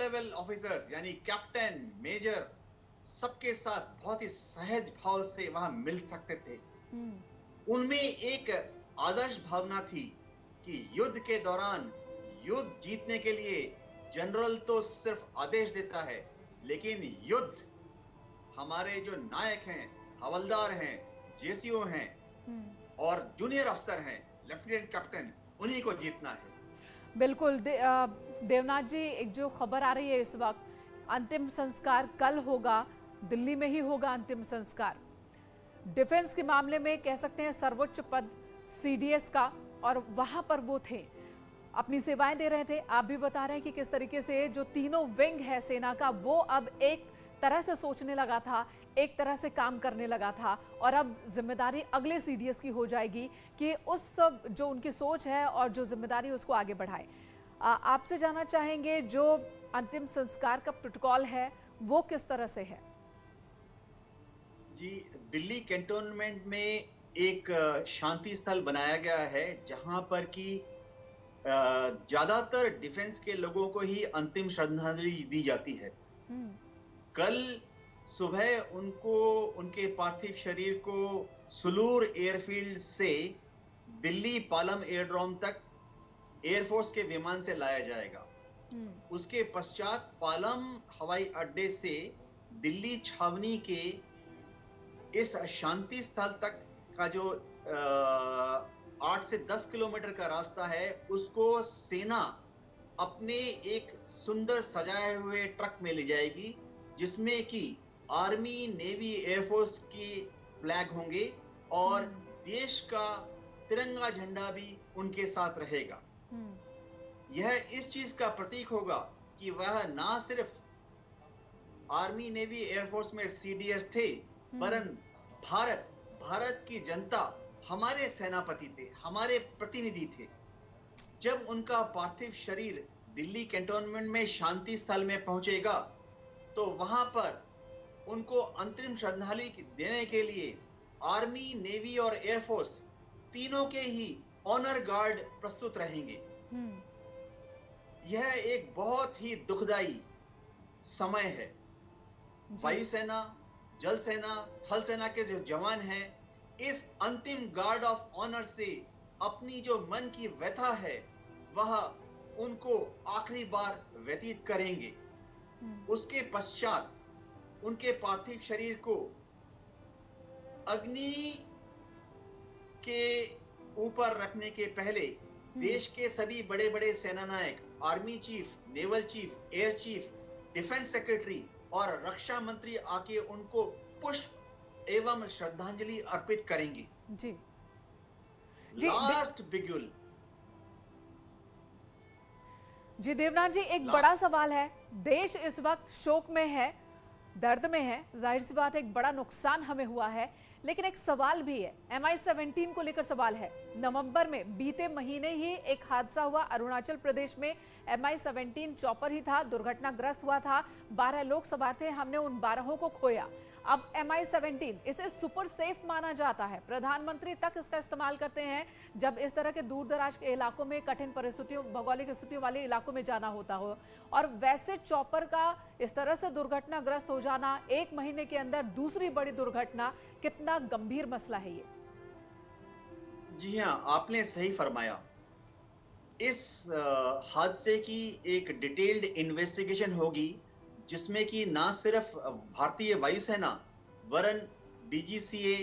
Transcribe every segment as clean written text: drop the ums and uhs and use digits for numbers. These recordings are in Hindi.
लेवल ऑफिसर्स यानी कैप्टन, मेजर, सबके साथ बहुत ही सहज भाव से वहां मिल सकते थे। उनमें एक आदर्श भावना थी कि युद्ध के दौरान युद्ध जीतने के लिए जनरल तो सिर्फ आदेश देता है, लेकिन युद्ध हमारे जो नायक हैं, हवलदार हैं, जेसीओ हैं और जूनियर अफसर हैं, लेफ्टिनेंट कैप्टन, उन्हीं को जीतना है। बिल्कुल। देवनाथ जी, एक जो खबर आ रही है इस वक्त, अंतिम संस्कार कल होगा, दिल्ली में ही होगा अंतिम संस्कार। डिफेंस के मामले में कह सकते हैं सर्वोच्च पद सीडीएस का, और वहां पर वो थे, अपनी सेवाएं दे रहे थे। आप भी बता रहे हैं कि किस तरीके से जो तीनों विंग है सेना का, वो अब एक तरह से सोचने लगा था, एक तरह से काम करने लगा था, और अब जिम्मेदारी अगले सीडीएस की हो जाएगी कि उस सब जो उनकी सोच है और जो जिम्मेदारी उसको आगे बढ़ाए। आपसे जानना चाहेंगे जो अंतिम संस्कार का प्रोटोकॉल है वो किस तरह से है? जी, दिल्ली कैंटोनमेंट में एक शांति स्थल बनाया गया है जहां पर कि ज्यादातर डिफेंस के लोगों को ही अंतिम श्रद्धांजलि दी जाती है। कल सुबह उनको उनके पार्थिव शरीर को सुलूर एयरफील्ड से दिल्ली पालम एयरड्रोम तक एयरफोर्स के विमान से लाया जाएगा। उसके पश्चात पालम हवाई अड्डे से दिल्ली छावनी के इस शांति स्थल तक का जो 8 से 10 किलोमीटर का रास्ता है, उसको सेना अपने एक सुंदर सजाए हुए ट्रक में ले जाएगी, जिसमें कि आर्मी, नेवी, एयरफोर्स की फ्लैग होंगे और देश का तिरंगा झंडा भी उनके साथ रहेगा। यह इस चीज का प्रतीक होगा कि वह ना सिर्फ आर्मी, नेवी, एयरफोर्स में सीडीएस थे, वरन भारत की जनता हमारे सेनापति थे, हमारे प्रतिनिधि थे। जब उनका पार्थिव शरीर दिल्ली कैंटोनमेंट में शांति स्थल में पहुंचेगा, तो वहां पर उनको अंतिम श्रद्धांजलि देने के लिए आर्मी, नेवी और एयरफोर्स तीनों के ही ऑनर गार्ड प्रस्तुत रहेंगे। यह एक बहुत ही दुखदाई समय है। वायुसेना, जल सेना, थल सेना के जो जवान हैं, इस अंतिम गार्ड ऑफ ऑनर से अपनी जो मन की व्यथा है वह उनको आखिरी बार व्यतीत करेंगे। उसके पश्चात उनके पार्थिव शरीर को अग्नि के ऊपर रखने के पहले देश के सभी बड़े बड़े सेना नायक, army chief, naval chief, air chief, defence secretary और रक्षा मंत्री आके उनको पुष्प एवं श्रद्धांजलि अर्पित करेंगे। जी लास्ट बिगुल। जी देवनाथ जी, एक बड़ा सवाल है। देश इस वक्त शोक में है, दर्द में है, जाहिर सी बात है, एक बड़ा नुकसान हमें हुआ है, लेकिन एक सवाल भी है। MI-17 को लेकर सवाल है। नवंबर में बीते महीने ही एक हादसा हुआ अरुणाचल प्रदेश में। MI-17 चॉपर ही था, दुर्घटनाग्रस्त हुआ था, 12 लोग सवार थे, हमने उन 12 को खोया। अब MI-17 इसे सुपर सेफ माना जाता है, प्रधानमंत्री तक इसका इस्तेमाल करते हैं जब इस तरह के दूर दराज के इलाकों में, कठिन परिस्थितियों, भौगोलिक स्थितियों वाले इलाकों में जाना होता हो। और वैसे चॉपर का इस तरह से दुर्घटनाग्रस्त हो जाना, एक महीने के अंदर दूसरी बड़ी दुर्घटना, कितना गंभीर मसला है ये? जी हाँ, आपने सही फरमाया। इस हादसे की एक डिटेल्ड इन्वेस्टिगेशन होगी, जिसमें कि ना सिर्फ भारतीय वायुसेना वरन BGCA,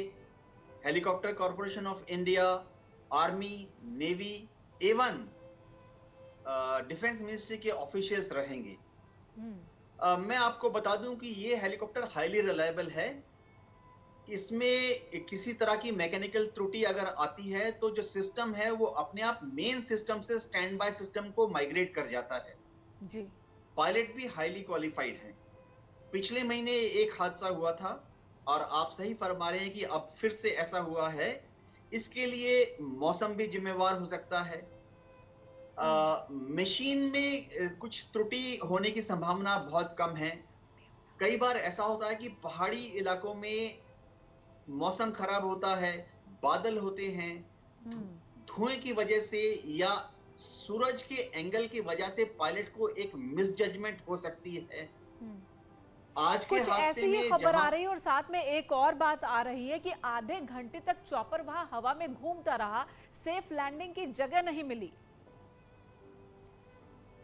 helicopter corporation of India, army, navy एवं डिफेंस मिनिस्ट्री के ऑफिशियल्स रहेंगे। मैं आपको बता दूं कि ये हेलीकॉप्टर हाईली रिलायबल है। इसमें किसी तरह की मैकेनिकल त्रुटि अगर आती है तो जो सिस्टम है वो अपने आप मेन सिस्टम से स्टैंड बाय सिस्टम को माइग्रेट कर जाता है। जी। पायलट भी हाईली क्वालिफाइड हैं। पिछले महीने एक हादसा हुआ था और आप सही फरमा रहे हैं कि अब फिर से ऐसा हुआ है। इसके लिए मौसम भी जिम्मेवार हो सकता है। मशीन में कुछ त्रुटि होने की संभावना बहुत कम है। कई बार ऐसा होता है कि पहाड़ी इलाकों में मौसम खराब होता है, बादल होते हैं, धुएं की वजह से या सूरज के एंगल की वजह से पायलट को एक मिसजजमेंट हो सकती है। आज के कुछ हादसे ऐसी ही में खबर आ जहां रही है और साथ में एक और बात आ रही है कि आधे घंटे तक चॉपर वहां हवा में घूमता रहा, सेफ लैंडिंग की जगह नहीं मिली।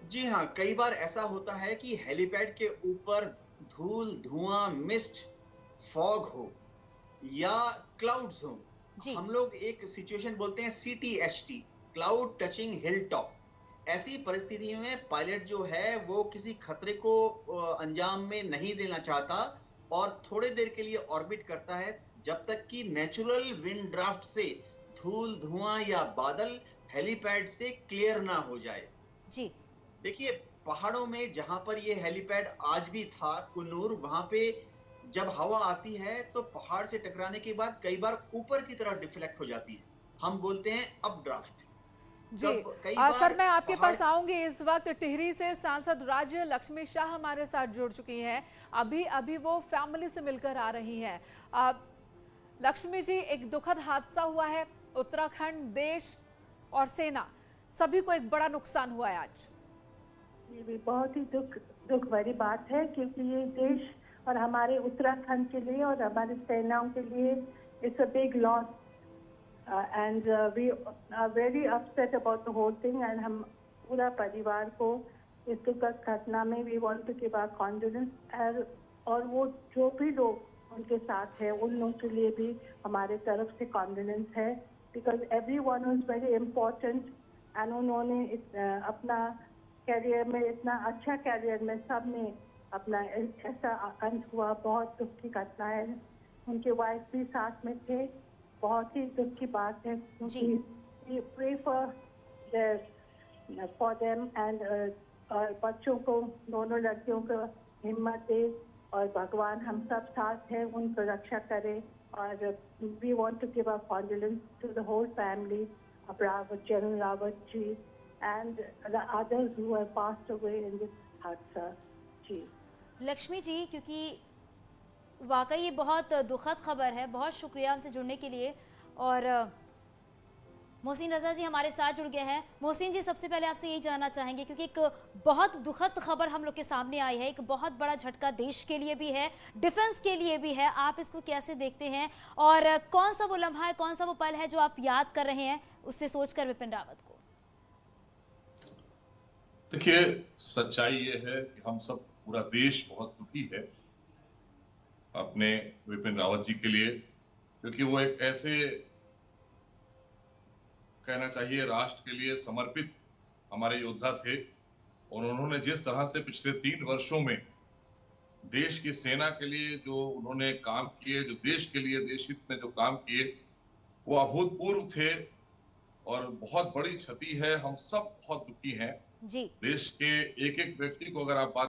जी हाँ, कई बार ऐसा होता है कि हेलीपैड के ऊपर धूल, धुआं, मिस्ट, फॉग हो या क्लाउड्स हो। जी। हम लोग एक सिचुएशन बोलते हैं CTHT, cloud touching hill top. ऐसी परिस्थितियों में पायलट जो है वो किसी खतरे को अंजाम में नहीं देना चाहता और थोड़ी देर के लिए ऑर्बिट करता है, जब तक कि नेचुरल विंड ड्राफ्ट से धूल, धुआं या बादल हेलीपैड से क्लियर ना हो जाए। जी। देखिए, पहाड़ों में जहां पर ये हेलीपैड आज भी था, कुन्नूर, वहां पे जब हवा आती है तो पहाड़ से टकराने के बाद कई बार ऊपर की तरफ डिफ्लेक्ट हो जाती है। हम बोलते हैं अपड्राफ्ट। जी। जब कई सर, बार मैं आपके पहाड़ पास आऊंगी। इस वक्त टिहरी से सांसद राज्य लक्ष्मी शाह हमारे साथ जुड़ चुकी हैं। अभी अभी वो फैमिली से मिलकर आ रही हैं। लक्ष्मी जी, एक दुखद हादसा हुआ है। उत्तराखंड, देश और सेना सभी को एक बड़ा नुकसान हुआ है आज। ये भी बहुत ही दुख भरी बात है, क्योंकि ये देश और हमारे उत्तराखंड के लिए और हमारी सेनाओं के लिए it's a big loss and we are very upset about the whole thing. And हम पूरा परिवार को इस दुखद घटना में we want to give our condolence. और वो जो भी लोग उनके साथ हैं उन लोगों के लिए भी हमारे तरफ से कॉन्डोलेंस है, because everyone was very important and उन्होंने अपना कैरियर में, इतना अच्छा कैरियर में सबने अपना ऐसा अंत हुआ। बहुत दुख की घटना है। उनके वाइफ भी साथ में थे। बहुत ही दुख की बात है, क्योंकि प्रे फॉर देम एंड बच्चों को, दोनों लड़कियों को हिम्मत दे और भगवान हम सब साथ हैं, उनको रक्षा करे। और we want to give our condolence to the whole family of General Rawat ji and the others who have passed away in this hadsa ji। Lakshmi ji, क्योंकि वाकई ये बहुत दुखद खबर है। बहुत शुक्रिया हमसे जुड़ने के लिए। और मोहसिन रजा जी हमारे साथ जुड़ गए हैं। मोहसिन जी, सबसे पहले आपसे यही जानना चाहेंगे, क्योंकि एक बहुत दुखद खबर हम लोग के सामने आई है, एक बहुत बड़ा झटका देश के लिए भी है, डिफेंस के लिए भी है। आप इसको कैसे देखते हैं और कौन सा वो लम्हा है, कौन सा वो पल है जो आप याद कर रहे हैं उससे सोचकर विपिन रावत को? देखिए, सच्चाई ये है कि हम सब, पूरा देश बहुत दुखी है अपने विपिन रावत जी के लिए, क्योंकि वो एक ऐसे, कहना चाहिए, राष्ट्र के लिए समर्पित हमारे योद्धा थे। और उन्होंने जिस तरह से पिछले 3 वर्षों में देश की सेना के लिए जो उन्होंने काम किए, जो देश के लिए, देश हित में जो काम किए, वो अभूतपूर्व थे और बहुत बड़ी क्षति है। हम सब बहुत दुखी हैं। जी। देश के एक एक व्यक्ति को अगर आप बात